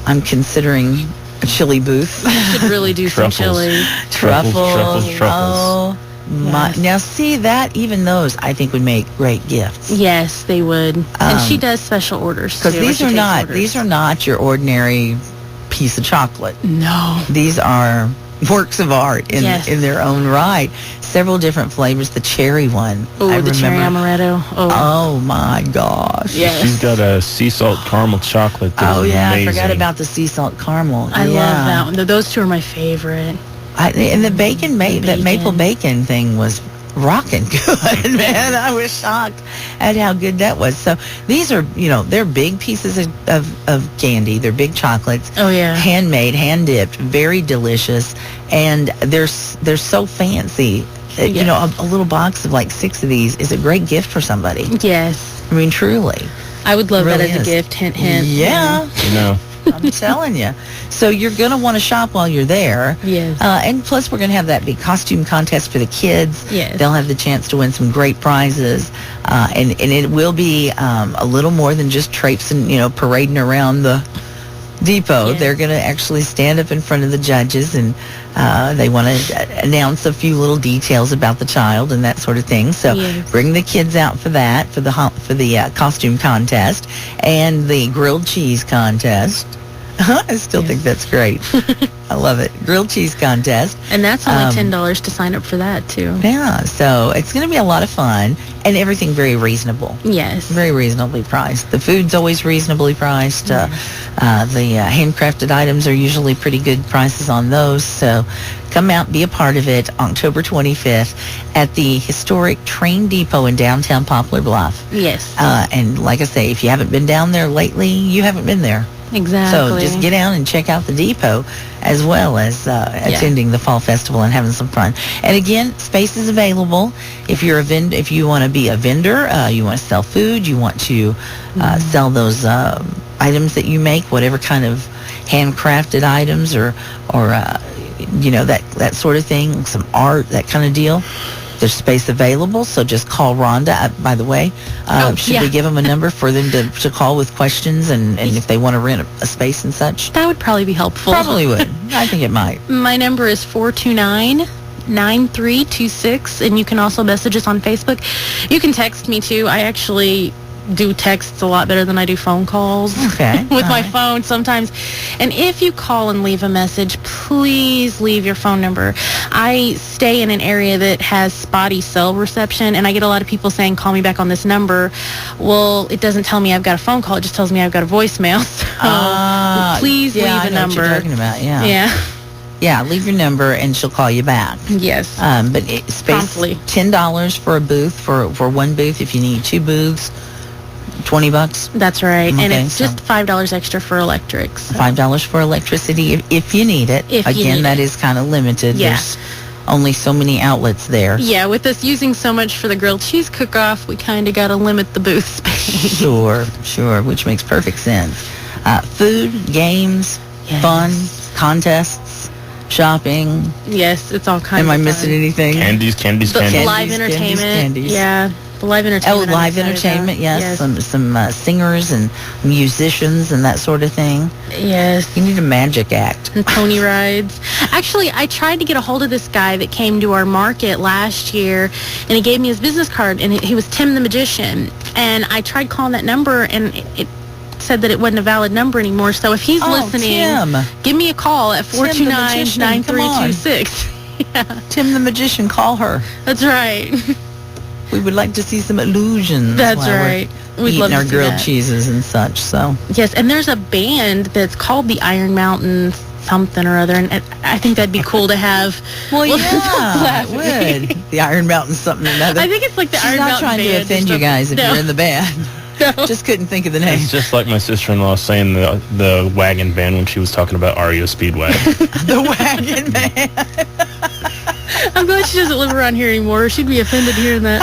I'm considering a chili booth. You should really do some chili. Truffles. Truffles. Oh, my. Now, see that? Even those, I think, would make great gifts. Yes, they would. And she does special orders, too. Because these are not your ordinary piece of chocolate. No. These are works of art in their own right. Several different flavors. The cherry one. Oh, the cherry amaretto. Oh my gosh. Yes. She's got a sea salt caramel chocolate. Amazing. I forgot about the sea salt caramel. I love that one. Those two are my favorite. And the bacon, that maple bacon thing was rocking good, man. I was shocked at how good that was. So these are, they're big pieces of candy. They're big chocolates. Oh, yeah. Handmade, hand-dipped, very delicious. And they're so fancy. Yes. A little box of like 6 of these is a great gift for somebody. Yes. I mean, truly. I would love that as a gift. Hint, hint. Yeah. I'm telling you. So you're going to want to shop while you're there. Yes. And plus, we're going to have that big costume contest for the kids. Yes. They'll have the chance to win some great prizes. And it will be a little more than just traipsing, parading around the depot. Yes. They're going to actually stand up in front of the judges and they want to announce a few little details about the child and that sort of thing. So bring the kids out for that, for the costume contest and the grilled cheese contest. I still think that's great. I love it. Grilled cheese contest. And that's only $10 to sign up for that, too. Yeah, so it's going to be a lot of fun and everything very reasonable. Yes. Very reasonably priced. The food's always reasonably priced. The handcrafted items are usually pretty good prices on those. So come out, be a part of it October 25th at the historic train depot in downtown Poplar Bluff. Yes. And like I say, if you haven't been down there lately, you haven't been there. Exactly. So just get out and check out the depot as well as attending the Fall Festival and having some fun. And again, space is available. If you're if you want to be a vendor, you want to sell food, you want to sell those items that you make, whatever kind of handcrafted items or that sort of thing, some art, that kind of deal. There's space available, so just call Rhonda. By the way, should we give them a number for them to call with questions and if they want to rent a space and such? That would probably be helpful. Probably would. I think it might. My number is 429-9326, and you can also message us on Facebook. You can text me, too. I actually do texts a lot better than I do phone calls with my phone sometimes. And if you call and leave a message, please leave your phone number. I stay in an area that has spotty cell reception, and I get a lot of people saying, call me back on this number. Well, it doesn't tell me I've got a phone call. It just tells me I've got a voicemail. So please leave a number. What you're talking about, yeah. Yeah, leave your number and she'll call you back. Yes. But space Promptly. $10 for a booth for one booth. If you need 2 booths, $20. That's right. Okay, And it's so just $5 extra for electrics. So. $5 for electricity if you need it. If you Again, need that it. is kind of limited. Yeah. There's only so many outlets there. Yeah, with us using so much for the grilled cheese cook-off, we kind of got to limit the booth space. Sure, which makes perfect sense. Food, games, Yes. fun, contests, shopping. Yes, it's all kinds Am I of missing fun. anything? Candies. The Candies, live entertainment. candies. Yeah, the live entertainment. I'm Live excited entertainment, about. yes. Some singers and musicians and that sort of thing. Yes. You need a magic act. And pony rides. Actually, I tried to get a hold of this guy that came to our market last year, and he gave me his business card, and he was Tim the Magician. And I tried calling that number, and it said that it wasn't a valid number anymore. So if he's listening, Tim. give me a call at Tim the Magician, come on. 429-9326. Yeah, Tim the Magician, call her. that's right. We would like to see some illusions. That's while we're right. We'd eating love to our see grilled that. cheeses and such. So Yes, and there's a band that's called the Iron Mountain something or other, and I think that'd be cool to have. Well, We'll yeah, it laugh. would. The Iron Mountain something or another. I think it's like the She's Iron not Mountain trying to band or offend you something. guys if No. you're in the band. No. Just couldn't think of the name. It's just like my sister-in-law saying the wagon band when she was talking about REO Speedwagon. The Wagon Man. I'm glad she doesn't live around here anymore. She'd be offended hearing that.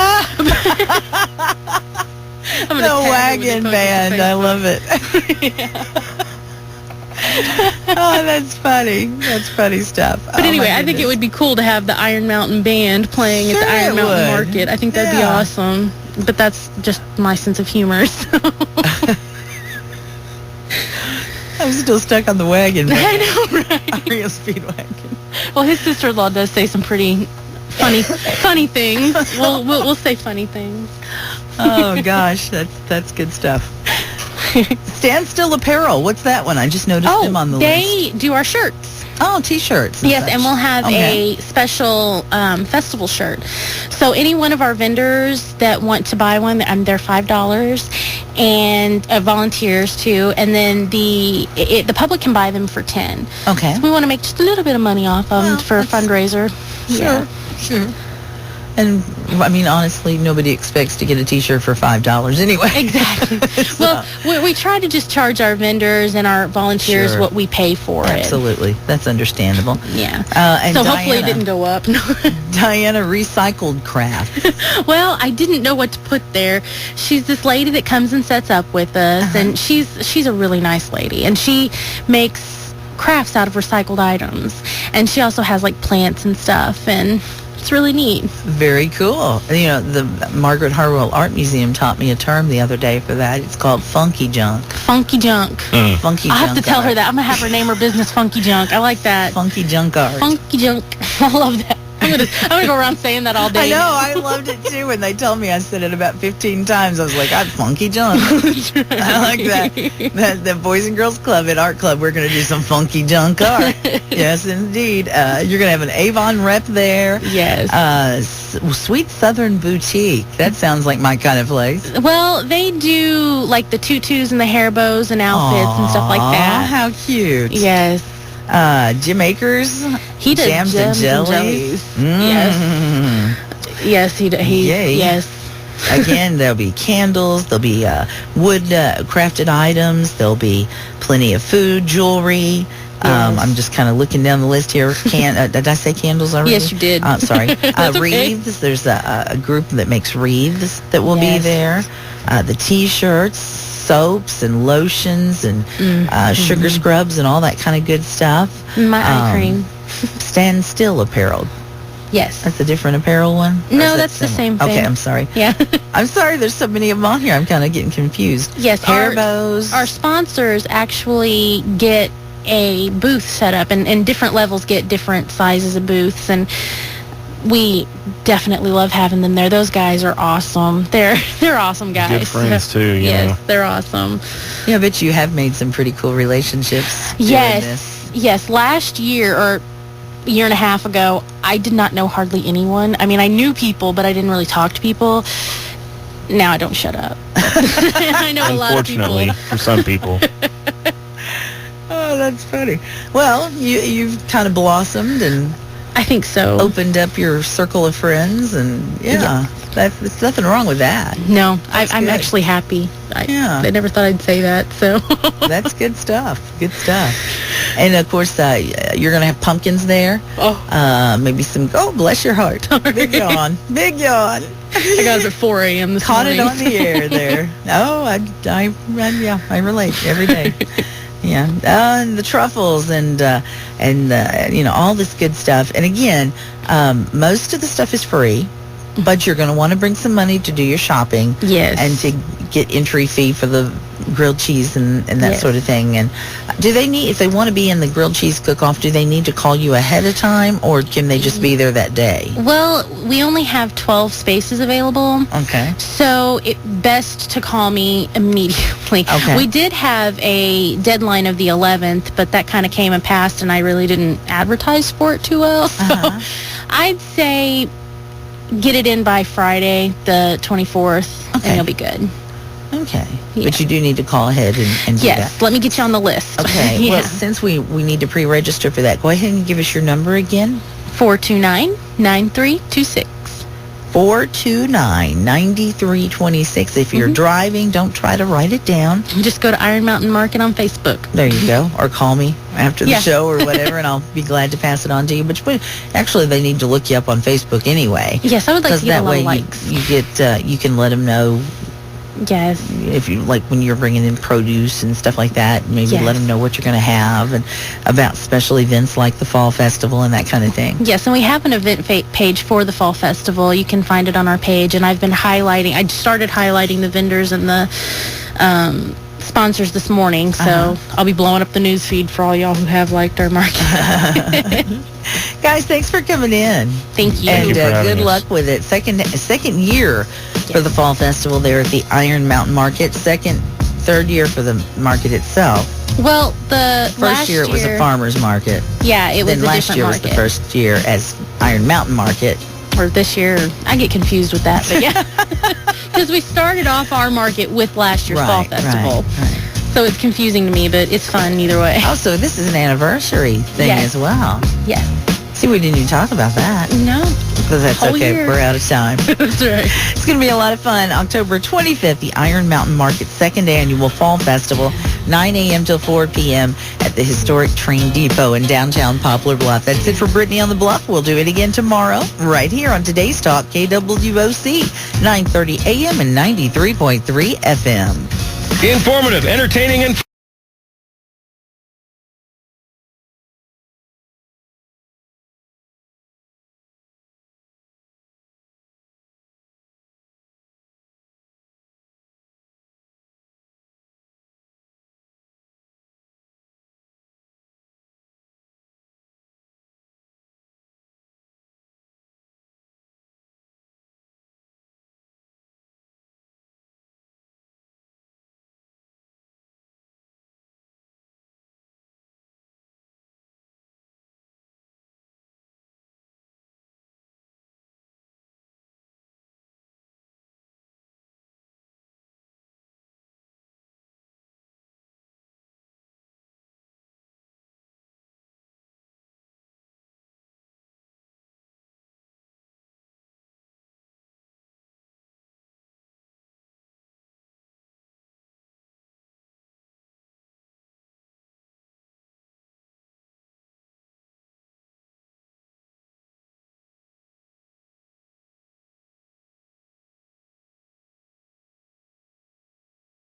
I'm gonna The tag her when they Wagon post it to Band. I Facebook. love it. Oh, that's funny. That's funny stuff. But anyway, I think it would be cool to have the Iron Mountain Band playing Sure at the Iron it Mountain would. Market. I think that'd be Yeah. awesome. But that's just my sense of humor. So. I'm still stuck on the Wagon Man. I know, right? REO Speedwagon. Well, his sister-in-law does say some pretty funny things. We'll say funny things. Oh gosh, that's good stuff. Stand Still Apparel. What's that one? I just noticed them on the list. They do our shirts. Oh, T-shirts. Yes, such. and we'll have Okay. a special festival shirt. So any one of our vendors that want to buy one, they're $5, and volunteers too. And then the public can buy them for $10. Okay. So we want to make just a little bit of money off them Well, for a that's- fundraiser. Yeah. Sure. And I mean, honestly, nobody expects to get a T-shirt for $5 anyway. Exactly. Well, we try to just charge our vendors and our volunteers Sure. what we pay for Absolutely, that's understandable. it. Yeah. And So Diana, hopefully it didn't go up. Diana Recycled Craft. Well, I didn't know what to put there. She's this lady that comes and sets up with us, and she's a really nice lady, and she makes crafts out of recycled items, and she also has like plants and stuff, and it's really neat. Very cool. You know, the Margaret Harwell Art Museum taught me a term the other day for that. It's called funky junk. Funky junk. Funky I junk have to tell her art. that. I'm gonna have her name her business Funky Junk. I like that. Funky junk art. Funky Junk. I love that. I'm gonna go around saying that all day. I know. I loved it too. When they told me, I said it about 15 times. I was like, I'm funky junk. I like that. The Boys and Girls Club at Art Club, we're going to do some funky junk art. Yes, indeed. You're going to have an Avon rep there. Yes. Sweet Southern Boutique. That sounds like my kind of place. Well, they do like the tutus and the hair bows and outfits and stuff like Aw, that. How cute. Yes. Jim Akers. He does Jams and jellies. Yes, he Yay. yes. Again, there'll be candles, there'll be wood crafted items, there'll be plenty of food, jewelry. Yes. I'm just kind of looking down the list here. Did I say candles already? Yes, you did. Sorry. That's okay. Wreaths. There's a group that makes wreaths that will be Yes. there. The T-shirts, soaps and lotions and sugar scrubs and all that kind of good stuff. My eye cream. Stand Still Apparel. Yes. That's a different apparel one? Or No, is that that's the similar? same thing. Okay, I'm sorry. Yeah. I'm sorry, there's so many of them on here. I'm kind of getting confused. Yes. Hair bows. Our sponsors actually get a booth set up, and different levels get different sizes of booths, and we definitely love having them there. Those guys are awesome. They're awesome guys. Good friends too, you Yes, know. they're awesome. Yeah, I bet you have made some pretty cool relationships doing Yes. this. Yes. Last year or a year and a half ago, I did not know hardly anyone. I mean, I knew people, but I didn't really talk to people. Now I don't shut up. I know a lot of people. Unfortunately, for some people. Oh, that's funny. Well, you've kind of blossomed and I think so. Opened up your circle of friends, and there's nothing wrong with that. No, I'm actually happy. I never thought I'd say that, so. That's good stuff. Good stuff. And of course, you're going to have pumpkins there. Oh. Maybe some, bless your heart. Big yawn. Big yawn. I got up at 4 a.m. this Caught morning. it on the air there. Oh, I relate every day. Yeah, and the truffles and all this good stuff. And again, most of the stuff is free, but you're going to want to bring some money to do your shopping. Yes. And to get entry fee for the grilled cheese and that yes. sort of thing. And do they need, if they want to be in the grilled cheese cook-off, do they need to call you ahead of time, or can they just be there that day? Well, we only have 12 spaces available. Okay. So it's best to call me immediately. Okay. We did have a deadline of the 11th, but that kind of came and passed, and I really didn't advertise for it too well. So I'd say get it in by Friday, the 24th, and you'll be good. Okay. Yeah. But you do need to call ahead and do that. Yes, let me get you on the list. Okay. Well, since we need to pre-register for that, go ahead and give us your number again. 429-9326. 429-9326. If you're driving, don't try to write it down. Just go to Iron Mountain Market on Facebook. There you go. Or call me after the show or whatever, and I'll be glad to pass it on to you. But actually, they need to look you up on Facebook anyway. Yes, I would like to get a lot of likes. Because that way you can let them know. Yes. If you like when you're bringing in produce and stuff like that, maybe let them know what you're going to have and about special events like the Fall Festival and that kind of thing. Yes, and we have an event page for the Fall Festival. You can find it on our page, and I've been highlighting. I started highlighting the vendors and the sponsors this morning, so I'll be blowing up the news feed for all y'all who have liked our market. Guys, thanks for coming in. Thank you. And good luck with it. Second year for the Fall Festival there at the Iron Mountain Market. Third year for the market itself. Well, the first year it was a farmer's market. Yeah, it was then a last different year market. was the first year as Iron Mountain Market. Or this year, I get confused with that, but yeah. Because we started off our market with last year's Fall Festival. Right. So it's confusing to me, but it's fun either way. Oh, so this is an anniversary thing as well. Yes. See, we didn't even talk about that. No. Because that's okay. Year. We're out of time. That's right. It's going to be a lot of fun. October 25th, the Iron Mountain Market second annual Fall Festival, 9 a.m. till 4 p.m. at the historic train depot in downtown Poplar Bluff. That's it for Brittney on the Bluff. We'll do it again tomorrow right here on Today's Talk, KWOC, 9:30 a.m. and 93.3 FM. Informative, entertaining, and